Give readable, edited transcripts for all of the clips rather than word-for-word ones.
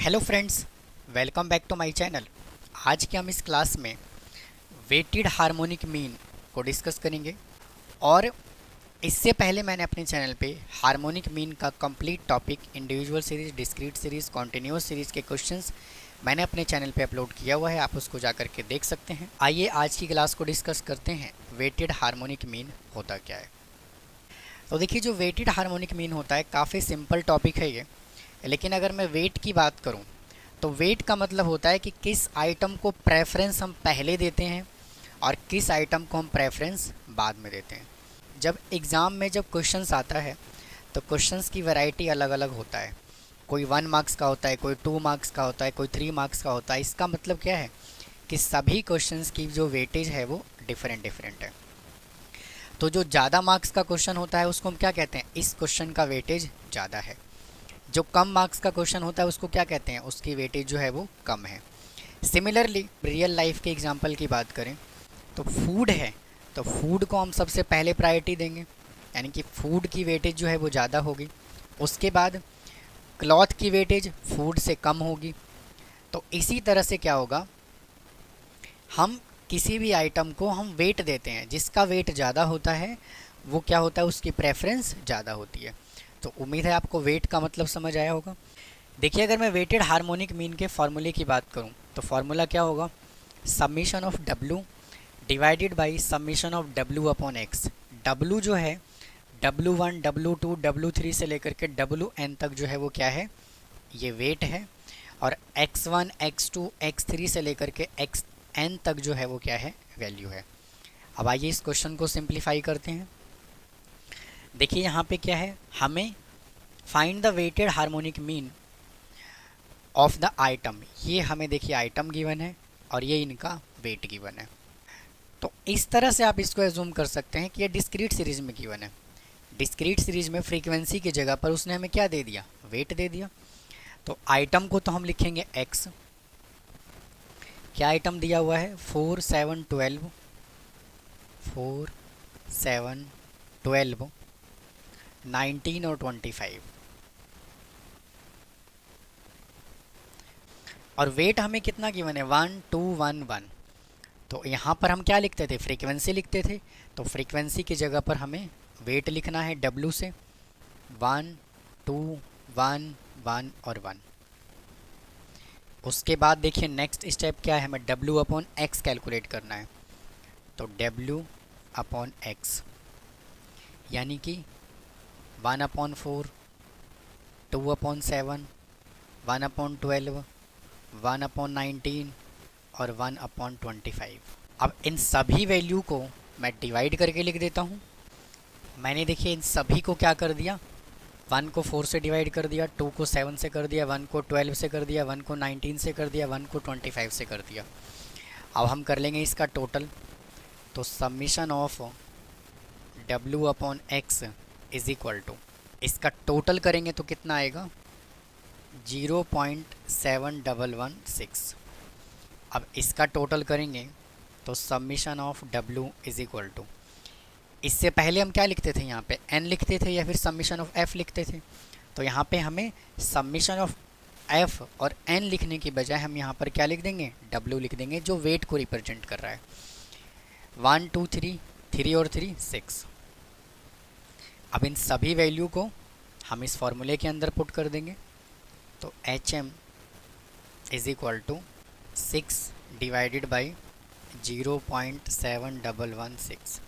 Hello friends, welcome back to my channel. आज के हम इस क्लास में वेटेड हार्मोनिक मीन को डिस्कस करेंगे। और इससे पहले मैंने अपने चैनल पे हार्मोनिक मीन का complete topic individual series, discrete series, continuous series के क्वेश्चंस मैंने अपने चैनल पे अपलोड किया हुआ है, आप उसको जा करके देख सकते हैं। आइए आज की क्लास को डिस्कस करते हैं। वेटेड हार्मोनिक मीन होता क्या है? तो देखिए, जो वेटेड हार्मोनिक मीन होता है काफ़ी सिंपल टॉपिक है ये। लेकिन अगर मैं वेट की बात करूं तो वेट का मतलब होता है कि किस आइटम को प्रेफरेंस हम पहले देते हैं और किस आइटम को हम प्रेफरेंस बाद में देते हैं। जब एग्ज़ाम में जब क्वेश्चंस आता है तो क्वेश्चंस की वैरायटी अलग अलग होता है। कोई 1 मार्क्स का होता है, कोई 2 मार्क्स का होता है, कोई 3 मार्क्स का होता है। इसका मतलब क्या है कि सभी क्वेश्चंस की जो वेटेज है वो डिफरेंट डिफरेंट है। तो जो ज़्यादा मार्क्स का क्वेश्चन होता है उसको हम क्या कहते हैं? इस क्वेश्चन का वेटेज ज़्यादा है। जो कम मार्क्स का क्वेश्चन होता है उसको क्या कहते हैं? उसकी वेटेज जो है वो कम है। सिमिलरली रियल लाइफ के एग्जांपल की बात करें तो फूड है, तो फूड को हम सबसे पहले प्रायोरिटी देंगे, यानी कि फूड की वेटेज जो है वो ज़्यादा होगी। उसके बाद क्लॉथ की वेटेज फूड से कम होगी। तो इसी तरह से क्या होगा, हम किसी भी आइटम को हम वेट देते हैं, जिसका वेट ज़्यादा होता है वो क्या होता है, उसकी प्रेफरेंस ज़्यादा होती है। तो उम्मीद है आपको वेट का मतलब समझ आया होगा। देखिए, अगर मैं वेटेड हार्मोनिक मीन के फॉर्मूले की बात करूं तो फॉर्मूला क्या होगा? Summation of W divided by summation of W upon x. W जो है W1, W2, W3 से लेकर के WN तक जो है वो क्या है, ये वेट है। और X1, X2, X3 से लेकर के XN तक जो है वो क्या है, वैल्यू है। अब आइए इस क्वेश्चन को सिंप्लीफाई करते हैं। देखिए यहाँ पे क्या है, हमें find the weighted harmonic mean of the item. ये हमें देखिए आइटम गिवन है और ये इनका वेट गिवन है। तो इस तरह से आप इसको एज्यूम कर सकते हैं कि ये डिस्क्रीट सीरीज में गिवन है। डिस्क्रीट सीरीज में फ्रीक्वेंसी की जगह पर उसने हमें क्या दे दिया? वेट दे दिया। तो आइटम को तो हम लिखेंगे x। क्या आइटम दिया हुआ है? 4, 7, 12, 4, 7, 12, 19 और 25। और वेट हमें कितना गिवन है? 1, 2, 1, 1। तो यहाँ पर हम क्या लिखते थे? फ्रीक्वेंसी लिखते थे। तो फ्रीक्वेंसी की जगह पर हमें वेट लिखना है W से। 1, 2, 1, 1 और 1। उसके बाद देखिए नेक्स्ट स्टेप क्या है, हमें W अपॉन एक्स कैलकुलेट करना है। तो W अपॉन एक्स यानी कि 1 अपॉन 4, 2 अपॉन 7, 1 अपॉन 12, 1 अपॉन 19 और 1 अपॉन 25। अब इन सभी वैल्यू को मैं डिवाइड करके लिख देता हूँ। मैंने देखिए इन सभी को क्या कर दिया, 1 को 4 से डिवाइड कर दिया, 2 को 7 से कर दिया, 1 को 12 से कर दिया, 1 को 19 से कर दिया, 1 को 25 से कर दिया। अब हम कर लेंगे इसका टोटल। तो summation of W upon X is equal to, इसका टोटल करेंगे तो कितना आएगा? 0.7116। अब इसका टोटल करेंगे तो summation of W is equal to, इससे पहले हम क्या लिखते थे? यहाँ पे n लिखते थे या फिर समीशन ऑफ f लिखते थे। तो यहाँ पे हमें समीशन ऑफ f और n लिखने की बजाय हम यहाँ पर क्या लिख देंगे? W लिख देंगे, जो वेट को रिप्रेजेंट कर रहा है। 1, 2, 3, 3 और 3, 6। अब इन सभी वैल्यू को हम इस फॉर्मूले के अंदर पुट कर देंगे। तो HM is equal to 6 divided by 0.7116।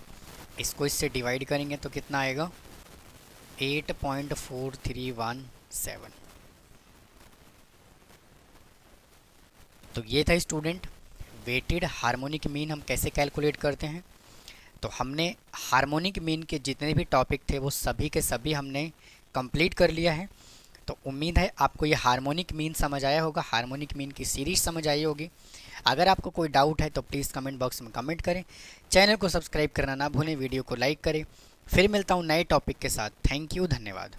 इसको इससे डिवाइड करेंगे तो कितना आएगा? 8.4317। तो ये था स्टूडेंट, वेटेड हार्मोनिक मीन हम कैसे कैलकुलेट करते हैं। तो हमने हार्मोनिक मीन के जितने भी टॉपिक थे वो सभी के सभी हमने कंप्लीट कर लिया है। तो उम्मीद है आपको ये हार्मोनिक मीन समझ आया होगा, हार्मोनिक मीन की सीरीज समझ आई होगी। अगर आपको कोई डाउट है तो प्लीज़ कमेंट बॉक्स में कमेंट करें। चैनल को सब्सक्राइब करना ना भूलें, वीडियो को लाइक करें। फिर मिलता हूँ नए टॉपिक के साथ। थैंक यू, धन्यवाद।